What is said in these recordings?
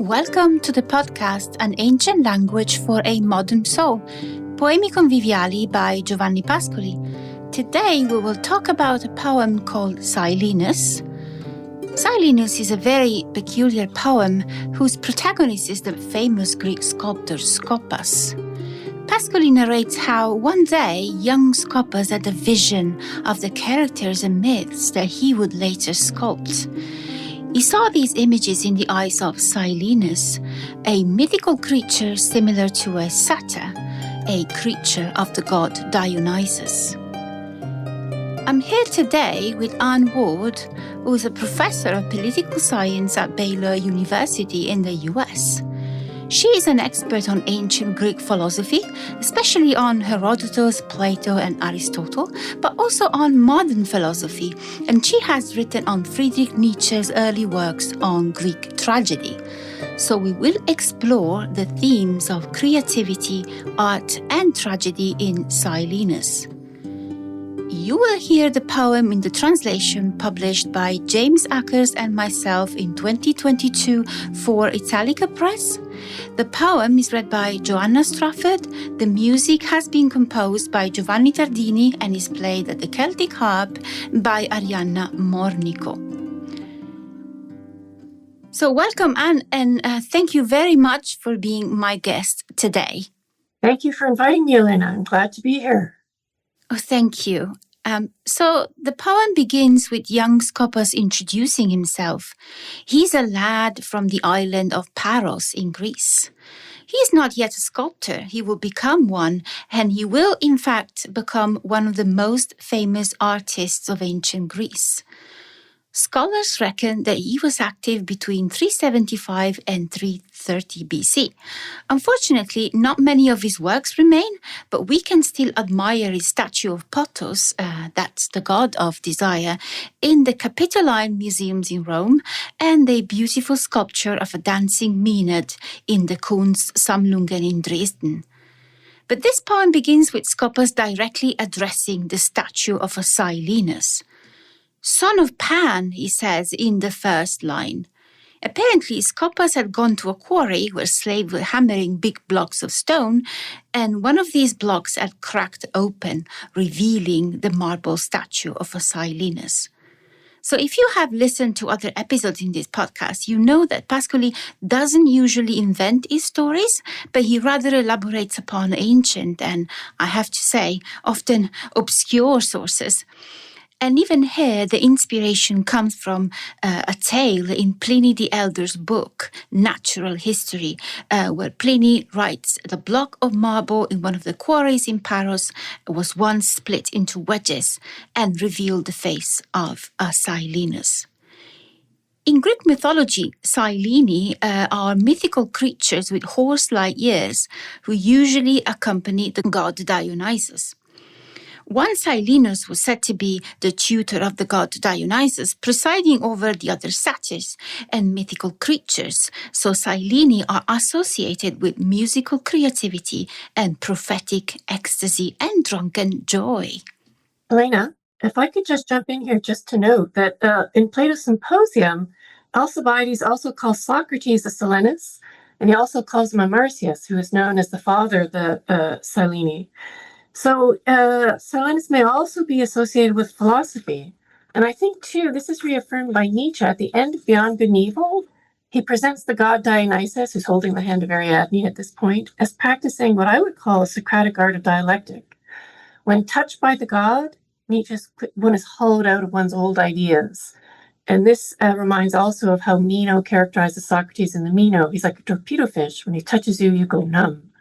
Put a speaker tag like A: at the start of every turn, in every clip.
A: Welcome to the podcast An Ancient Language for a Modern Soul, Poemi Conviviali by Giovanni Pascoli. Today we will talk about a poem called Silenus. Silenus is a very peculiar poem whose protagonist is the famous Greek sculptor Scopas. Pascoli narrates how one day young Scopas had a vision of the characters and myths that he would later sculpt. He saw these images in the eyes of Silenus, a mythical creature similar to a satyr, a creature of the god Dionysus. I'm here today with Anne Ward, who is a professor of political science at Baylor University in the US. She is an expert on ancient Greek philosophy, especially on Herodotus, Plato, and Aristotle, but also on modern philosophy, and she has written on Friedrich Nietzsche's early works on Greek tragedy. So we will explore the themes of creativity, art, and tragedy in Silenus. You will hear the poem in the translation published by James Ackers and myself in 2022 for Italica Press. The poem is read by Joanna Strafford. The music has been composed by Giovanni Tardini and is played at the Celtic harp by Arianna Mornico. So welcome, Anne, and thank you very much for being my guest today.
B: Thank you for inviting me, Elena. I'm glad to be here.
A: Oh, thank you. So the poem begins with young Scopas introducing himself. He's a lad from the island of Paros in Greece. He is not yet a sculptor. He will become one, and he will, in fact, become one of the most famous artists of ancient Greece. Scholars reckon that he was active between 375 and 330 BC. Unfortunately, not many of his works remain, but we can still admire his statue of Potos, that's the god of desire, in the Capitoline museums in Rome, and a beautiful sculpture of a dancing Maenad in the Kunstsammlungen in Dresden. But this poem begins with Scopas directly addressing the statue of a Silenus. Son of Pan, he says in the first line. Apparently, Scopas had gone to a quarry where slaves were hammering big blocks of stone, and one of these blocks had cracked open, revealing the marble statue of a Silenus. So if you have listened to other episodes in this podcast, you know that Pascoli doesn't usually invent his stories, but he rather elaborates upon ancient and, I have to say, often obscure sources. And even here, the inspiration comes from a tale in Pliny the Elder's book, Natural History, where Pliny writes, the block of marble in one of the quarries in Paros was once split into wedges and revealed the face of a Silenus. In Greek mythology, Sileni are mythical creatures with horse-like ears who usually accompany the god Dionysus. One Silenus was said to be the tutor of the god Dionysus, presiding over the other satyrs and mythical creatures, so Sileni are associated with musical creativity and prophetic ecstasy and drunken joy.
B: Elena, if I could just jump in here just to note that in Plato's Symposium, Alcibiades also calls Socrates a Silenus, and he also calls him a Marsyas, who is known as the father of the Sileni. So Silenus may also be associated with philosophy. And I think, too, this is reaffirmed by Nietzsche at the end of Beyond Good and Evil. He presents the god Dionysus, who's holding the hand of Ariadne at this point, as practicing what I would call a Socratic art of dialectic. When touched by the god, one is hollowed out of one's old ideas. And this reminds also of how Meno characterizes Socrates in the Meno. He's like a torpedo fish. When he touches you, you go numb.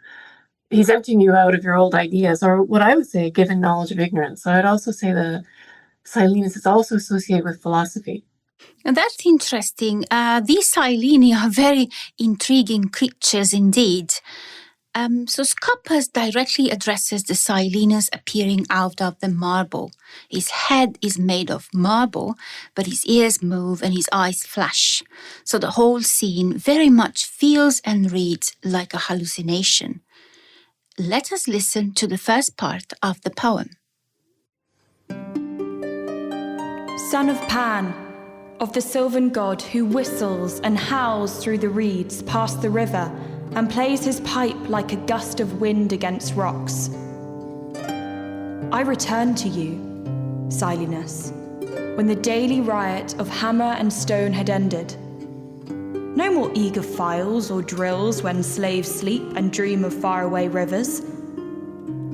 B: He's emptying you out of your old ideas, or what I would say, given knowledge of ignorance. So I'd also say the Silenus is also associated with philosophy.
A: And that's interesting. These Sileni are very intriguing creatures indeed. So Scopas directly addresses the Silenus appearing out of the marble. His head is made of marble, but his ears move and his eyes flash. So the whole scene very much feels and reads like a hallucination. Let us listen to the first part of the poem.
C: Son of Pan, of the sylvan god who whistles and howls through the reeds past the river and plays his pipe like a gust of wind against rocks. I return to you, Silenus, when the daily riot of hammer and stone had ended. No more eager files or drills when slaves sleep and dream of faraway rivers.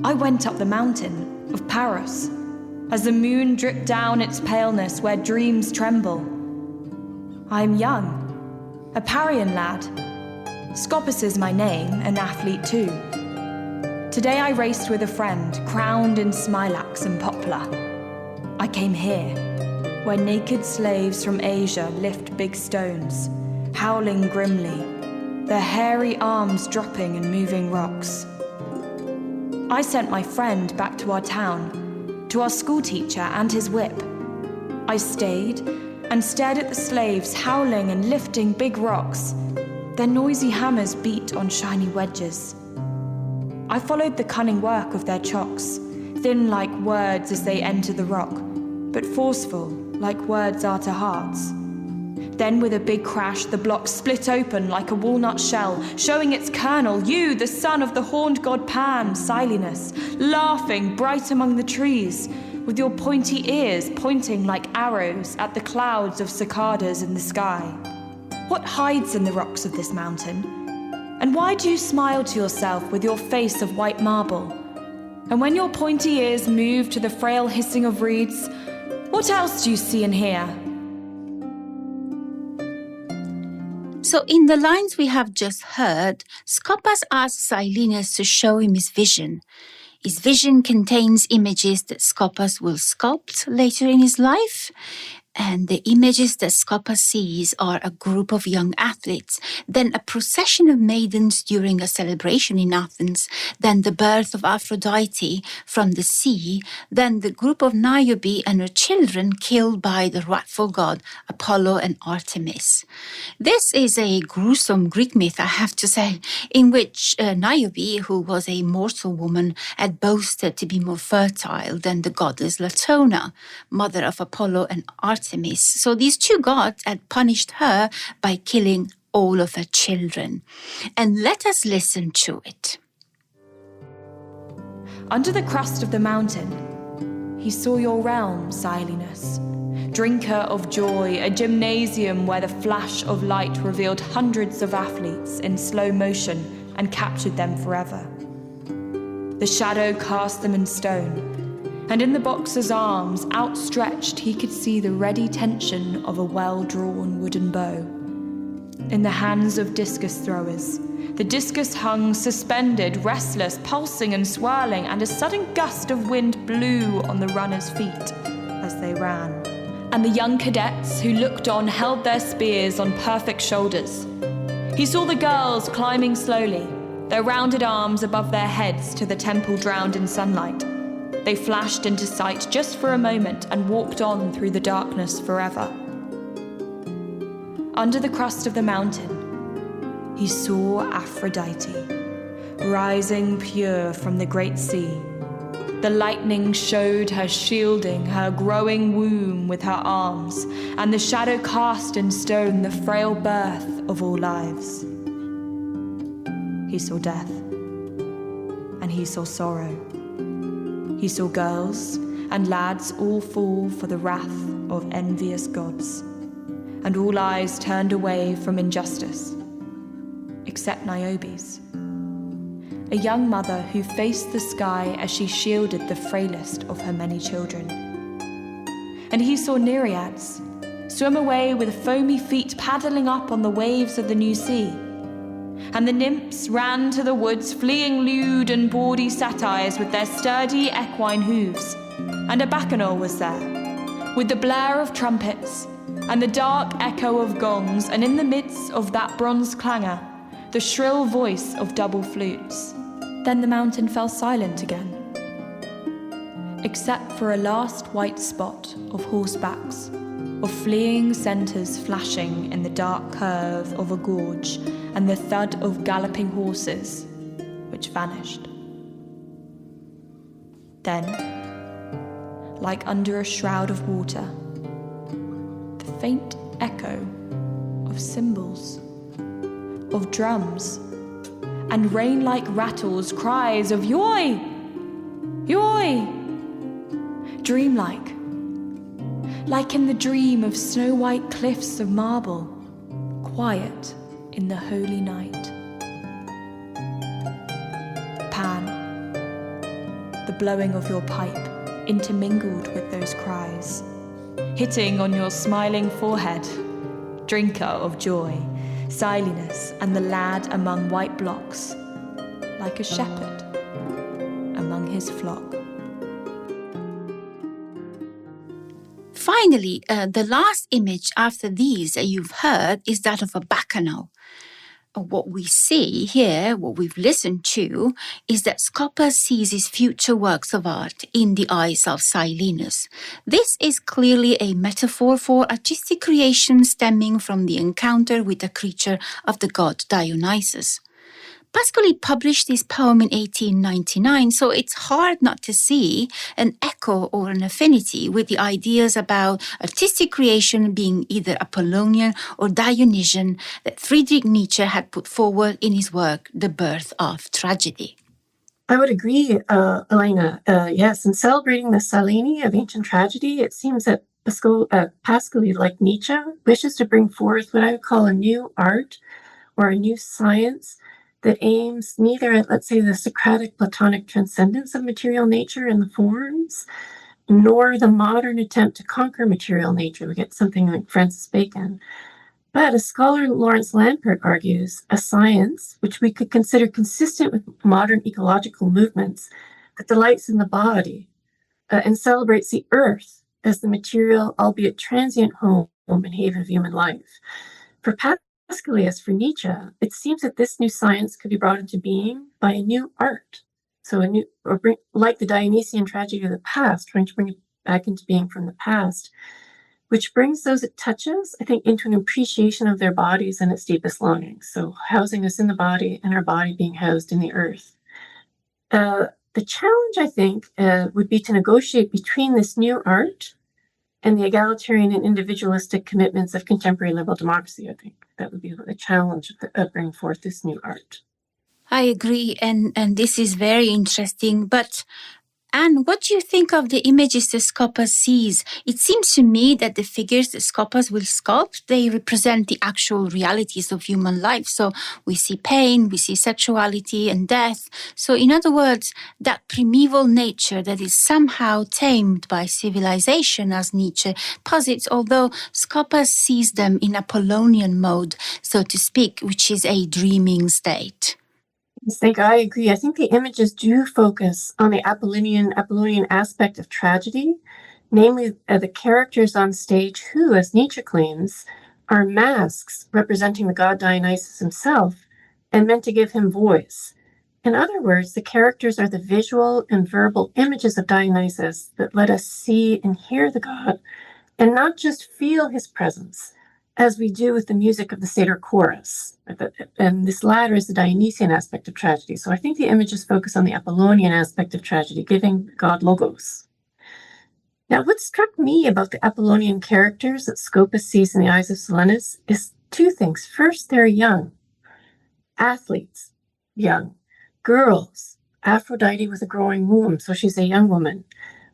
C: I went up the mountain of Paros, as the moon dripped down its paleness where dreams tremble. I am young, a Parian lad. Scopas is my name, an athlete too. Today I raced with a friend, crowned in smilax and poplar. I came here, where naked slaves from Asia lift big stones, howling grimly, their hairy arms dropping and moving rocks. I sent my friend back to our town, to our schoolteacher and his whip. I stayed and stared at the slaves howling and lifting big rocks. Their noisy hammers beat on shiny wedges. I followed the cunning work of their chocks, thin like words as they enter the rock, but forceful like words are to hearts. Then with a big crash, the block split open like a walnut shell, showing its kernel, you, the son of the horned god Pan, Silenus, laughing bright among the trees, with your pointy ears pointing like arrows at the clouds of cicadas in the sky. What hides in the rocks of this mountain? And why do you smile to yourself with your face of white marble? And when your pointy ears move to the frail hissing of reeds, what else do you see and hear?
A: So in the lines we have just heard, Scopas asks Silenus to show him his vision. His vision contains images that Scopas will sculpt later in his life. And the images that Scopas sees are a group of young athletes, then a procession of maidens during a celebration in Athens, then the birth of Aphrodite from the sea, then the group of Niobe and her children killed by the wrathful god Apollo and Artemis. This is a gruesome Greek myth, I have to say, in which Niobe, who was a mortal woman, had boasted to be more fertile than the goddess Latona, mother of Apollo and Artemis. So these two gods had punished her by killing all of her children. And let us listen to it.
C: Under the crust of the mountain, he saw your realm, Silenus, drinker of joy, a gymnasium where the flash of light revealed hundreds of athletes in slow motion and captured them forever. The shadow cast them in stone, and in the boxer's arms, outstretched, he could see the ready tension of a well-drawn wooden bow. In the hands of discus throwers, the discus hung suspended, restless, pulsing and swirling, and a sudden gust of wind blew on the runners' feet as they ran. And the young cadets who looked on held their spears on perfect shoulders. He saw the girls climbing slowly, their rounded arms above their heads to the temple drowned in sunlight. They flashed into sight just for a moment and walked on through the darkness forever. Under the crust of the mountain, he saw Aphrodite, rising pure from the great sea. The lightning showed her shielding her growing womb with her arms, and the shadow cast in stone the frail birth of all lives. He saw death, and he saw sorrow. He saw girls and lads all fall for the wrath of envious gods, and all eyes turned away from injustice, except Niobe's, a young mother who faced the sky as she shielded the frailest of her many children. And he saw Nereids swim away with foamy feet paddling up on the waves of the new sea. And the nymphs ran to the woods, fleeing lewd and bawdy satyrs with their sturdy equine hooves. And a bacchanal was there, with the blare of trumpets and the dark echo of gongs, and in the midst of that bronze clangor, the shrill voice of double flutes. Then the mountain fell silent again, except for a last white spot of horsebacks, of fleeing centers flashing in the dark curve of a gorge, and the thud of galloping horses, which vanished. Then, like under a shroud of water, the faint echo of cymbals, of drums, and rain-like rattles, cries of "Yoi! Yoi!" Dreamlike, like in the dream of snow-white cliffs of marble, quiet in the holy night. Pan, the blowing of your pipe intermingled with those cries, hitting on your smiling forehead, drinker of joy, Silenus and the lad among white blocks, like a shepherd among his flock.
A: Finally, the last image after these you've heard is that of a bacchanal. What we see here, what we've listened to, is that Scopas sees his future works of art in the eyes of Silenus. This is clearly a metaphor for artistic creation stemming from the encounter with the creature of the god Dionysus. Pascoli published this poem in 1899, so it's hard not to see an echo or an affinity with the ideas about artistic creation being either Apollonian or Dionysian that Friedrich Nietzsche had put forward in his work, The Birth of Tragedy.
B: I would agree, Elena. Yes, in celebrating the Silene of ancient tragedy, it seems that Pascoli, like Nietzsche, wishes to bring forth what I would call a new art or a new science that aims neither at, let's say, the Socratic Platonic transcendence of material nature in the forms, nor the modern attempt to conquer material nature. We get something like Francis Bacon. But as scholar Lawrence Lampert argues, a science which we could consider consistent with modern ecological movements that delights in the body and celebrates the earth as the material, albeit transient home and haven of human life. For Pascali, as for Nietzsche, it seems that this new science could be brought into being by a new art. So like the Dionysian tragedy of the past, trying to bring it back into being from the past, which brings those it touches, I think, into an appreciation of their bodies and its deepest longings. So housing us in the body and our body being housed in the earth. The challenge, I think, would be to negotiate between this new art and the egalitarian and individualistic commitments of contemporary liberal democracy. I think that would be the challenge of bringing forth this new art.
A: I agree, and this is very interesting, but Anne, what do you think of the images that Scopas sees? It seems to me that the figures that Scopas will sculpt, they represent the actual realities of human life. So we see pain, we see sexuality and death. So in other words, that primeval nature that is somehow tamed by civilization, as Nietzsche posits, although Scopas sees them in Apollonian mode, so to speak, which is a dreaming state.
B: I agree. I think the images do focus on the Apollonian aspect of tragedy, namely the characters on stage who, as Nietzsche claims, are masks representing the god Dionysus himself and meant to give him voice. In other words, the characters are the visual and verbal images of Dionysus that let us see and hear the god and not just feel his presence, as we do with the music of the Satyr chorus. And this latter is the Dionysian aspect of tragedy. So I think the images focus on the Apollonian aspect of tragedy, giving God logos. Now, what struck me about the Apollonian characters that Scopas sees in the eyes of Silenus is two things. First, they're young. Athletes, young. Girls, Aphrodite with a growing womb, so she's a young woman.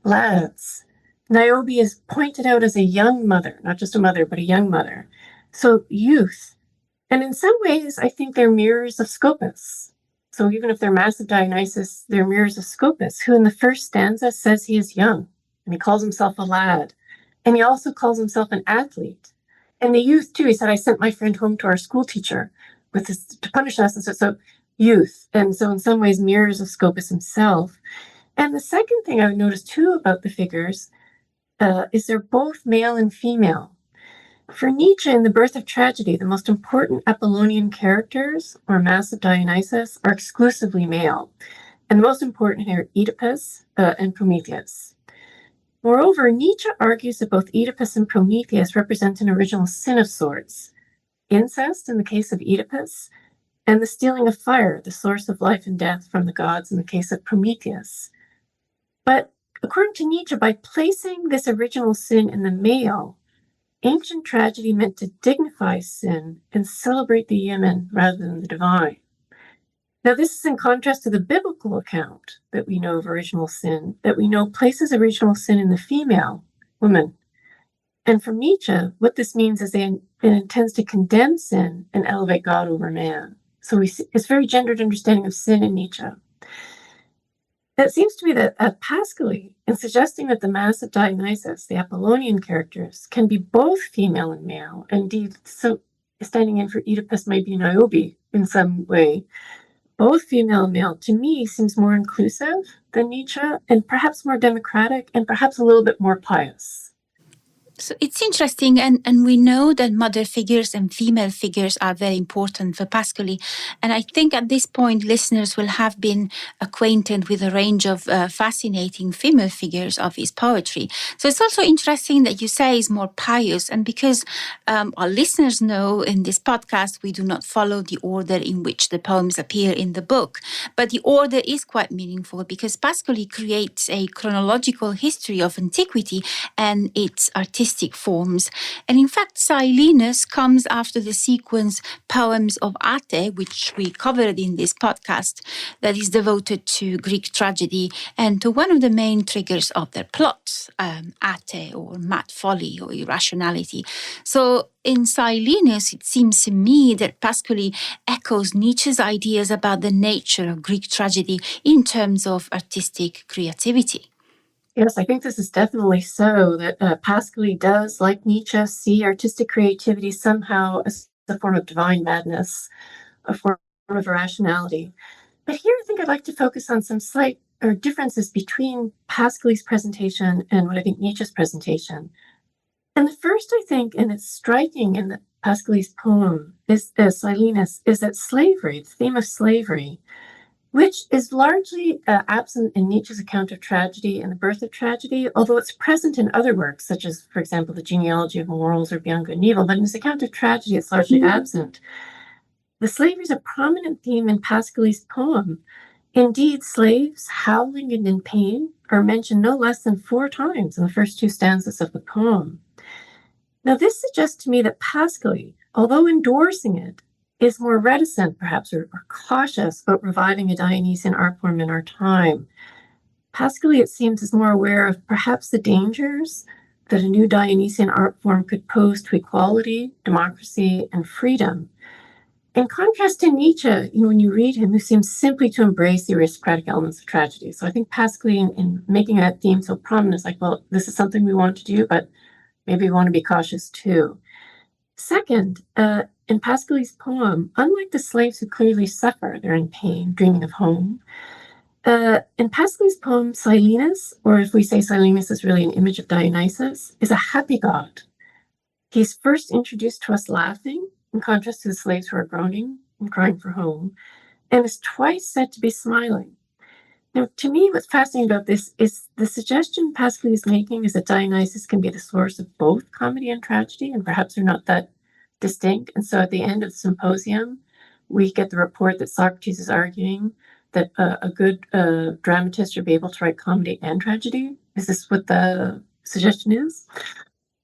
B: Lads, Niobe is pointed out as a young mother, not just a mother, but a young mother. So youth. And in some ways, I think they're mirrors of Scopas. So even if they're massive Dionysus, they're mirrors of Scopas, who in the first stanza says he is young, and he calls himself a lad. And he also calls himself an athlete. And the youth, too, he said, I sent my friend home to our school teacher with this, to punish us. And so youth. And so in some ways, mirrors of Scopas himself. And the second thing I would notice, too, about the figures is they're both male and female. For Nietzsche, in The Birth of Tragedy, the most important Apollonian characters, or massive Dionysus, are exclusively male. And the most important are Oedipus and Prometheus. Moreover, Nietzsche argues that both Oedipus and Prometheus represent an original sin of sorts. Incest, in the case of Oedipus, and the stealing of fire, the source of life and death from the gods, in the case of Prometheus. But according to Nietzsche, by placing this original sin in the male, Ancient tragedy meant to dignify sin and celebrate the human rather than the divine. Now, this is in contrast to the biblical account that we know of original sin, that we know places original sin in the female, woman. And for Nietzsche, what this means is it intends to condemn sin and elevate God over man. So it's very gendered understanding of sin in Nietzsche. It seems to me that Pascali, in suggesting that the Mass of Dionysus, the Apollonian characters, can be both female and male, and indeed so standing in for Oedipus maybe Niobe in some way, both female and male, to me seems more inclusive than Nietzsche, and perhaps more democratic, and perhaps a little bit more pious.
A: So it's interesting, and we know that mother figures and female figures are very important for Pascali. And I think at this point, listeners will have been acquainted with a range of fascinating female figures of his poetry. So it's also interesting that you say he's more pious, and because our listeners know in this podcast, we do not follow the order in which the poems appear in the book. But the order is quite meaningful because Pascali creates a chronological history of antiquity and its artistic forms. And in fact, Silenus comes after the sequence Poems of Ate, which we covered in this podcast, that is devoted to Greek tragedy and to one of the main triggers of their plots, Ate or mad folly or irrationality. So in Silenus, it seems to me that Pascali echoes Nietzsche's ideas about the nature of Greek tragedy in terms of artistic creativity.
B: Yes, I think this is definitely so, that Pascali does, like Nietzsche, see artistic creativity somehow as a form of divine madness, a form of irrationality. But here I think I'd like to focus on some slight differences between Pascali's presentation and what I think Nietzsche's presentation. And the first, I think, and it's striking in Pascali's poem, is Silenus, is that slavery, the theme of slavery, which is largely absent in Nietzsche's account of tragedy and the birth of tragedy, although it's present in other works, such as, for example, the genealogy of morals or Beyond Good and Evil. But in his account of tragedy, it's largely absent. The slavery is a prominent theme in Pascali's poem. Indeed, slaves howling and in pain are mentioned no less than 4 times in the first 2 stanzas of the poem. Now, this suggests to me that Pascali, although endorsing it, is more reticent, perhaps, or cautious about reviving a Dionysian art form in our time. Pascali, it seems, is more aware of perhaps the dangers that a new Dionysian art form could pose to equality, democracy, and freedom. In contrast to Nietzsche, when you read him, who seems simply to embrace the aristocratic elements of tragedy. So I think Pascali, in making that theme so prominent, is like, well, this is something we want to do, but maybe we want to be cautious too. Second, in Pascali's poem, unlike the slaves who clearly suffer, they're in pain, dreaming of home. In Pascali's poem, Silenus, or if we say Silenus is really an image of Dionysus, is a happy god. He's first introduced to us laughing, in contrast to the slaves who are groaning and crying for home, and is twice said to be smiling. Now, to me, what's fascinating about this is the suggestion Pascali is making is that Dionysus can be the source of both comedy and tragedy, and perhaps they're not that distinct. And so at the end of the symposium, we get the report that Socrates is arguing that a good dramatist should be able to write comedy and tragedy. Is this what the suggestion is?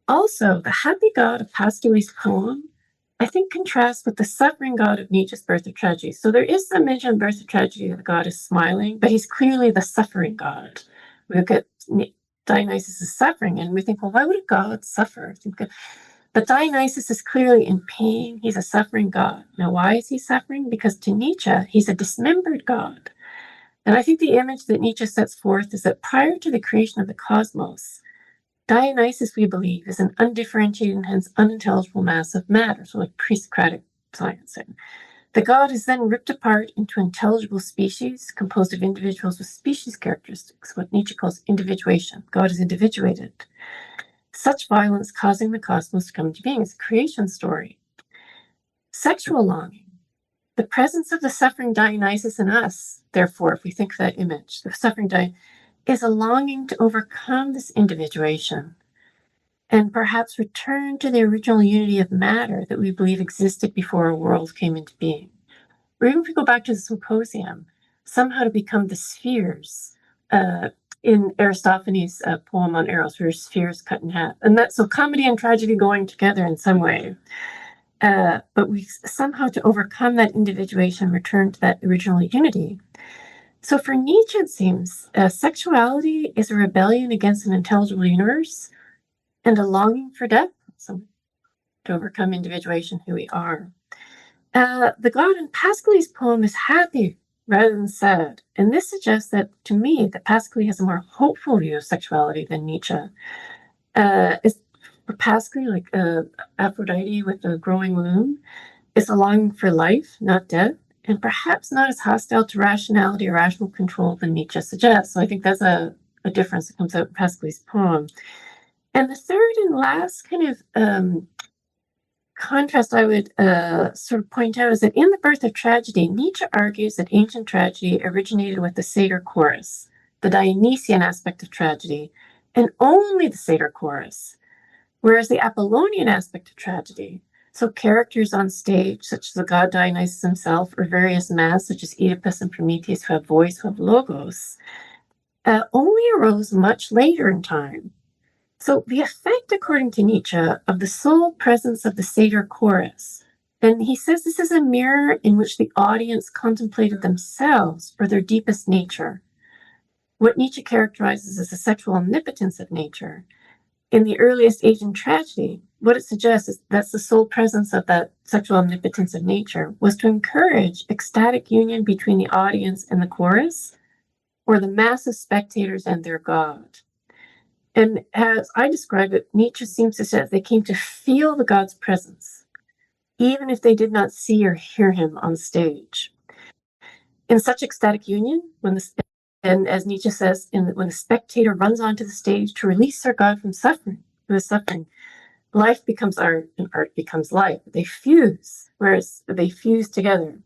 B: Also, the happy god of Pascali's poem, I think, contrasts with the suffering god of Nietzsche's Birth of Tragedy. So there is some mention in Birth of Tragedy that the god is smiling, but he's clearly the suffering god. We look at Dionysus' suffering, and we think, well, why would a god suffer? But Dionysus is clearly in pain. He's a suffering god. Now, why is he suffering? Because to Nietzsche, he's a dismembered god. And I think the image that Nietzsche sets forth is that prior to the creation of the cosmos, Dionysus, we believe, is an undifferentiated and hence unintelligible mass of matter, so like pre-Socratic science. The god is then ripped apart into intelligible species composed of individuals with species characteristics, what Nietzsche calls individuation. God is individuated. Such violence causing the cosmos to come into being is a creation story. Sexual longing, the presence of the suffering Dionysus in us, therefore, if we think of that image, the suffering Dionysus, is a longing to overcome this individuation and perhaps return to the original unity of matter that we believe existed before our world came into being. Or even if we go back to the symposium, somehow to become the spheres in Aristophanes' poem on Eros, where his sphere is cut in half. And that's so comedy and tragedy going together in some way. But we somehow, to overcome that individuation, return to that original unity. So for Nietzsche, it seems sexuality is a rebellion against an intelligible universe and a longing for death, so to overcome individuation, who we are. The god in Pascali's poem is happy rather than sad, and this suggests that, to me, that Pascali has a more hopeful view of sexuality than Nietzsche. Is for Pascali, like Aphrodite with a growing womb, is a longing for life, not death, and perhaps not as hostile to rationality or rational control than Nietzsche suggests. So I think that's a difference that comes out in Pascali's poem. And the third and last kind of contrast I would sort of point out is that in The Birth of Tragedy, Nietzsche argues that ancient tragedy originated with the satyr chorus, the Dionysian aspect of tragedy, and only the satyr chorus, whereas the Apollonian aspect of tragedy, so characters on stage, such as the god Dionysus himself, or various masks, such as Oedipus and Prometheus, who have voice, who have logos, only arose much later in time. So the effect, according to Nietzsche, of the sole presence of the satyr chorus, and he says this is a mirror in which the audience contemplated themselves or their deepest nature, what Nietzsche characterizes as the sexual omnipotence of nature. In the earliest Asian tragedy, what it suggests is that's the sole presence of that sexual omnipotence of nature was to encourage ecstatic union between the audience and the chorus, or the mass of spectators and their god. And as I describe it, Nietzsche seems to say that they came to feel the god's presence, even if they did not see or hear him on stage. In such ecstatic union, and as Nietzsche says, when the spectator runs onto the stage to release their god from suffering, who is suffering, life becomes art and art becomes life. They fuse, whereas they fuse together.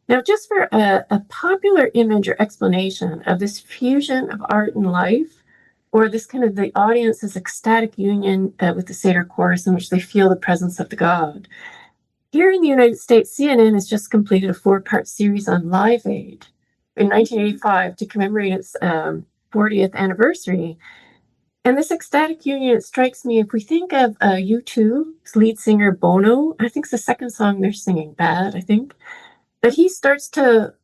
B: Now, just for a popular image or explanation of this fusion of art and life, or this kind of the audience's ecstatic union with the satyr chorus in which they feel the presence of the god. Here in the United States, CNN has just completed a 4-part series on Live Aid in 1985 to commemorate its 40th anniversary. And this ecstatic union, it strikes me, if we think of U2's lead singer Bono, I think it's the second song they're singing, Bad, I think, but he starts to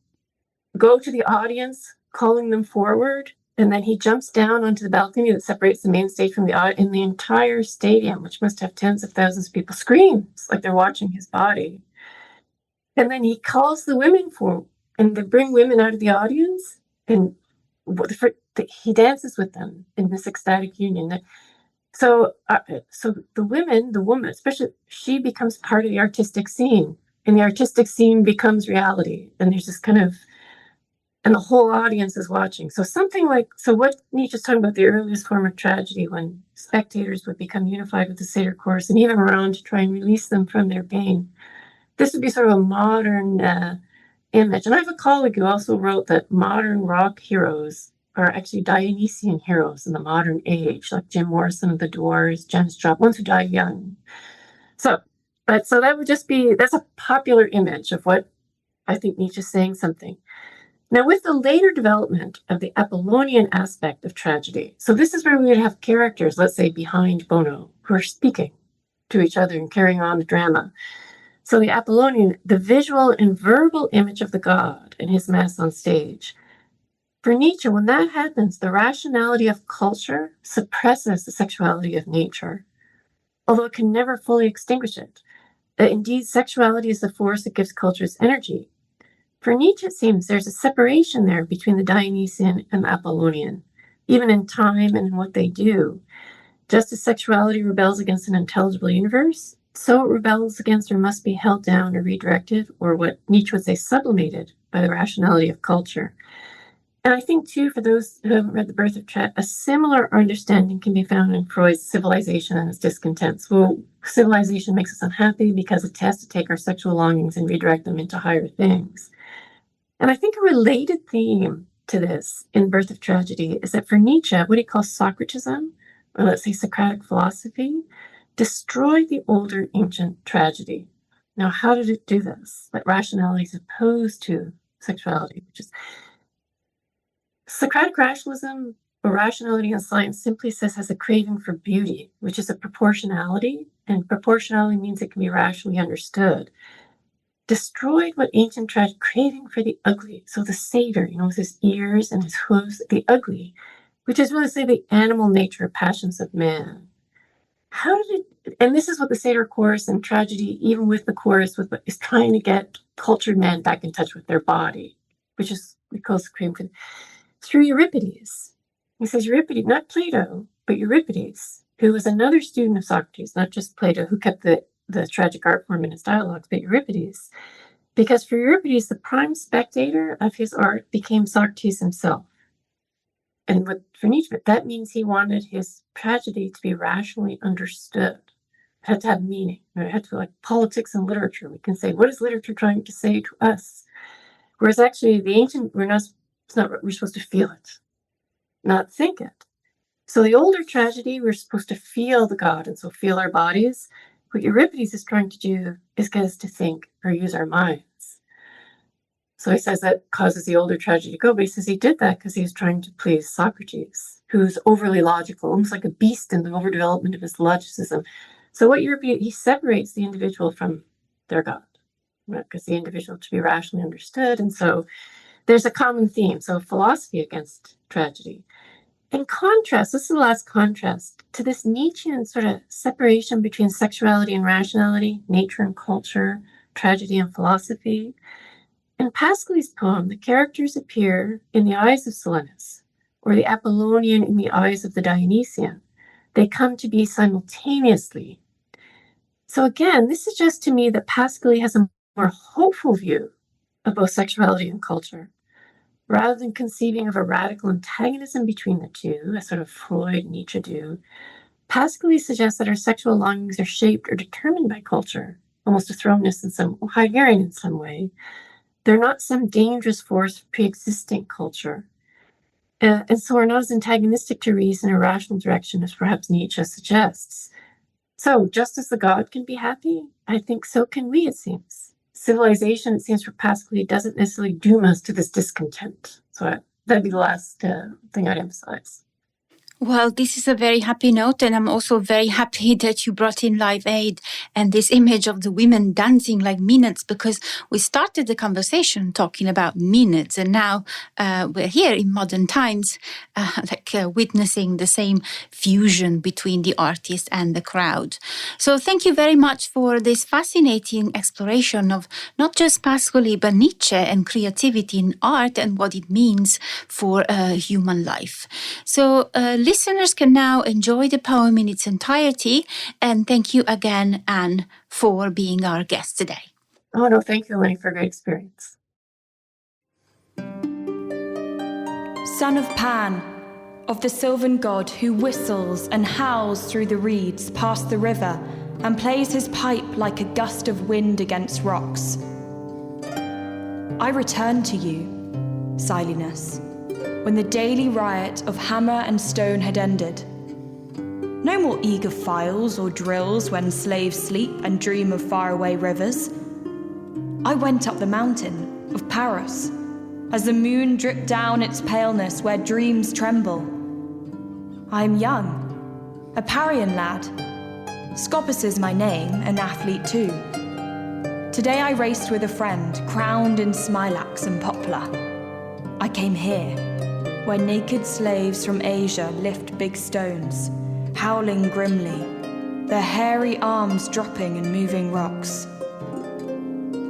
B: go to the audience, calling them forward, and then he jumps down onto the balcony that separates the main stage from the audience, and the entire stadium, which must have tens of thousands of people, screams like they're watching his body. And then he calls the women forward, and they bring women out of the audience, and he dances with them in this ecstatic union. So the woman, especially, she becomes part of the artistic scene, and the artistic scene becomes reality. And there's this kind of, and the whole audience is watching. So what Nietzsche's talking about, the earliest form of tragedy, when spectators would become unified with the satyr chorus and even around to try and release them from their pain. This would be sort of a modern image. And I have a colleague who also wrote that modern rock heroes are actually Dionysian heroes in the modern age, like Jim Morrison of the Doors, Janis Joplin, ones who died young. So that would just be, that's a popular image of what I think Nietzsche's saying something. Now, with the later development of the Apollonian aspect of tragedy, so this is where we would have characters, let's say, behind Bono, who are speaking to each other and carrying on the drama. So the Apollonian, the visual and verbal image of the god and his mass on stage. For Nietzsche, when that happens, the rationality of culture suppresses the sexuality of nature, although it can never fully extinguish it. Indeed, sexuality is the force that gives culture its energy. For Nietzsche, it seems there's a separation there between the Dionysian and the Apollonian, even in time and in what they do. Just as sexuality rebels against an intelligible universe, so it rebels against or must be held down or redirected, or what Nietzsche would say sublimated, by the rationality of culture. And I think, too, for those who haven't read The Birth of Tragedy, a similar understanding can be found in Freud's Civilization and its Discontents. Well, civilization makes us unhappy because it has to take our sexual longings and redirect them into higher things. And I think a related theme to this in Birth of Tragedy is that for Nietzsche, what he calls Socratism, or let's say Socratic philosophy, destroyed the older ancient tragedy. Now, how did it do this? That rationality is opposed to sexuality, which is Socratic rationalism But rationality in science simply says has a craving for beauty, which is a proportionality, and proportionality means it can be rationally understood. Destroyed what ancient tragedy craving for the ugly. So the satyr, with his ears and his hooves, the ugly, which is really say the animal nature passions of man. How did it? And this is what the satyr chorus and tragedy, even with the chorus, is trying to get cultured men back in touch with their body, which is we call the craving for through Euripides. He says Euripides, not Plato, but Euripides, who was another student of Socrates, not just Plato, who kept the tragic art form in his dialogues, but Euripides. Because for Euripides, the prime spectator of his art became Socrates himself. And for Nietzsche, that means he wanted his tragedy to be rationally understood. It had to have meaning. It had to be like politics and literature. We can say, what is literature trying to say to us? Whereas actually the ancient, we're supposed to feel it, not think it. So the older tragedy, we're supposed to feel the god and so feel our bodies. What Euripides is trying to do is get us to think or use our minds. So he says that causes the older tragedy to go, but he says he did that because he was trying to please Socrates, who's overly logical, almost like a beast in the overdevelopment of his logicism. So what Euripides, he separates the individual from their god, because the individual to be rationally understood. And so there's a common theme. So philosophy against tragedy. In contrast, this is the last contrast to this Nietzschean sort of separation between sexuality and rationality, nature and culture, tragedy and philosophy. In Pascali's poem, the characters appear in the eyes of Silenus, or the Apollonian in the eyes of the Dionysian. They come to be simultaneously. So again, this suggests to me that Pascali has a more hopeful view of both sexuality and culture. Rather than conceiving of a radical antagonism between the two, as sort of Freud and Nietzsche do, Pascali suggests that our sexual longings are shaped or determined by culture, almost a thrownness in some Heideggerian in some way. They're not some dangerous force of pre-existing culture. And so are not as antagonistic to reason or rational direction as perhaps Nietzsche suggests. So just as the god can be happy, I think so can we, it seems. Civilization, it seems for Pascali, doesn't necessarily doom us to this discontent. So that'd be the last thing I'd emphasize.
A: Well, this is a very happy note, and I'm also very happy that you brought in Live Aid and this image of the women dancing like minutes, because we started the conversation talking about minutes, and now we're here in modern times, witnessing the same fusion between the artist and the crowd. So thank you very much for this fascinating exploration of not just Pascali, but Nietzsche and creativity in art and what it means for human life. So listeners can now enjoy the poem in its entirety, and thank you again, Anne, for being our guest today.
B: Oh, no, thank you, Elena, for a great experience.
C: Son of Pan, of the sylvan god who whistles and howls through the reeds past the river and plays his pipe like a gust of wind against rocks. I return to you, Silenus, when the daily riot of hammer and stone had ended. No more eager files or drills when slaves sleep and dream of faraway rivers. I went up the mountain of Paros, as the moon dripped down its paleness where dreams tremble. I am young, a Parian lad. Scopas is my name, an athlete too. Today I raced with a friend, crowned in smilax and poplar. I came here, where naked slaves from Asia lift big stones, howling grimly, their hairy arms dropping and moving rocks.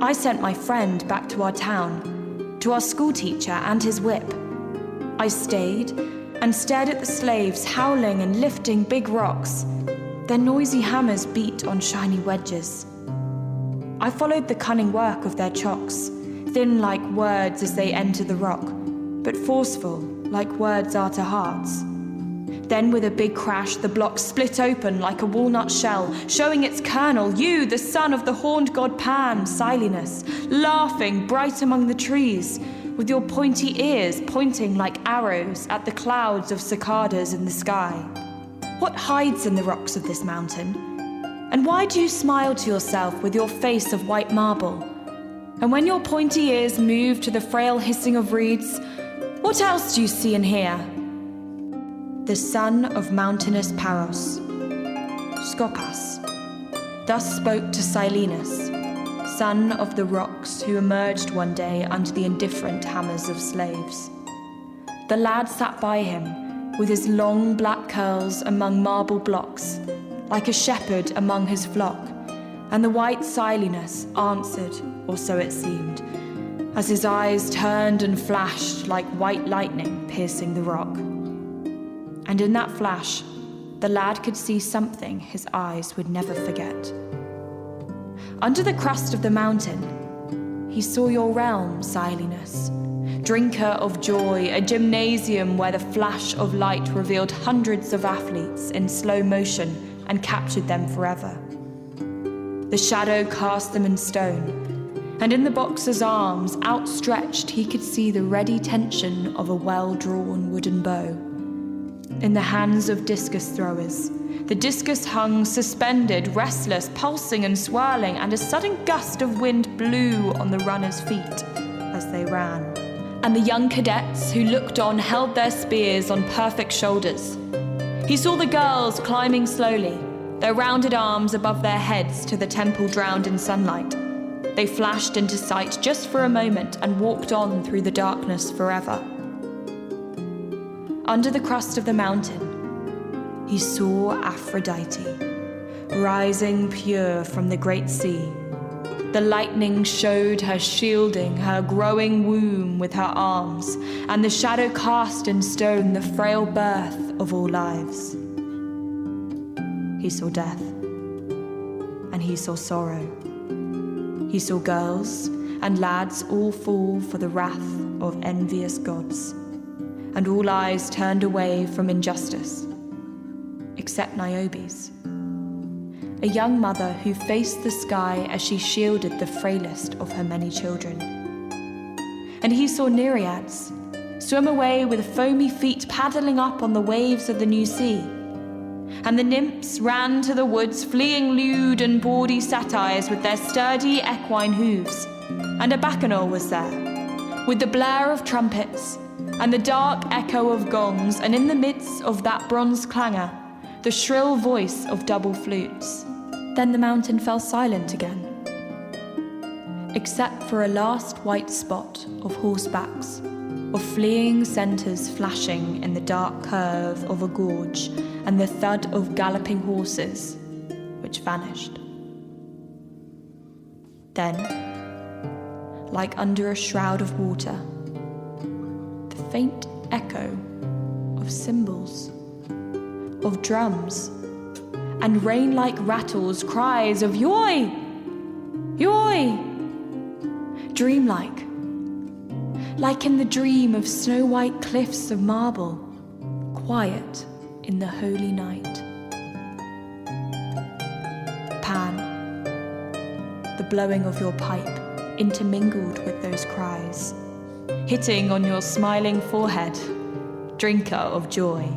C: I sent my friend back to our town, to our schoolteacher and his whip. I stayed and stared at the slaves howling and lifting big rocks. Their noisy hammers beat on shiny wedges. I followed the cunning work of their chocks, thin like words as they enter the rock, but forceful like words are to hearts. Then with a big crash, the block split open like a walnut shell, showing its kernel, you, the son of the horned god Pan, Silenus, laughing bright among the trees, with your pointy ears pointing like arrows at the clouds of cicadas in the sky. What hides in the rocks of this mountain? And why do you smile to yourself with your face of white marble? And when your pointy ears move to the frail hissing of reeds, what else do you see and hear? the son of mountainous Paros, Skopas, thus spoke to Silenus, son of the rocks, who emerged one day under the indifferent hammers of slaves. The lad sat by him, with his long black curls among marble blocks, like a shepherd among his flock, and the white Silenus answered, or so it seemed, as his eyes turned and flashed like white lightning piercing the rock. And in that flash, the lad could see something his eyes would never forget. Under the crust of the mountain, he saw your realm, Silenus, drinker of joy, a gymnasium where the flash of light revealed hundreds of athletes in slow motion and captured them forever. The shadow cast them in stone, and in the boxer's arms, outstretched, he could see the ready tension of a well-drawn wooden bow. In the hands of discus throwers, the discus hung suspended, restless, pulsing and swirling, and a sudden gust of wind blew on the runners' feet as they ran. And the young cadets who looked on held their spears on perfect shoulders. He saw the girls climbing slowly, their rounded arms above their heads to the temple drowned in sunlight. They flashed into sight just for a moment and walked on through the darkness forever. Under the crust of the mountain, he saw Aphrodite, rising pure from the great sea. The lightning showed her shielding her growing womb with her arms, and the shadow cast in stone the frail birth of all lives. He saw death, and he saw sorrow. He saw girls and lads all fall for the wrath of envious gods, and all eyes turned away from injustice, except Niobe's, a young mother who faced the sky as she shielded the frailest of her many children. And he saw Nereids swim away with foamy feet paddling up on the waves of the new sea. And the nymphs ran to the woods, fleeing lewd and bawdy satyrs with their sturdy equine hooves. And a bacchanal was there, with the blare of trumpets and the dark echo of gongs, and in the midst of that bronze clangor, the shrill voice of double flutes. Then the mountain fell silent again, except for a last white spot of horsebacks, of fleeing centers flashing in the dark curve of a gorge, and the thud of galloping horses, which vanished. Then, like under a shroud of water, the faint echo of cymbals, of drums, and rain-like rattles, cries of "Yoi! Yoi!" Dreamlike, like in the dream of snow-white cliffs of marble, quiet in the holy night. Pan, the blowing of your pipe intermingled with those cries, hitting on your smiling forehead, drinker of joy,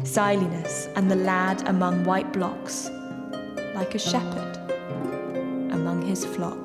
C: Silenus, and the lad among white blocks, like a shepherd among his flock.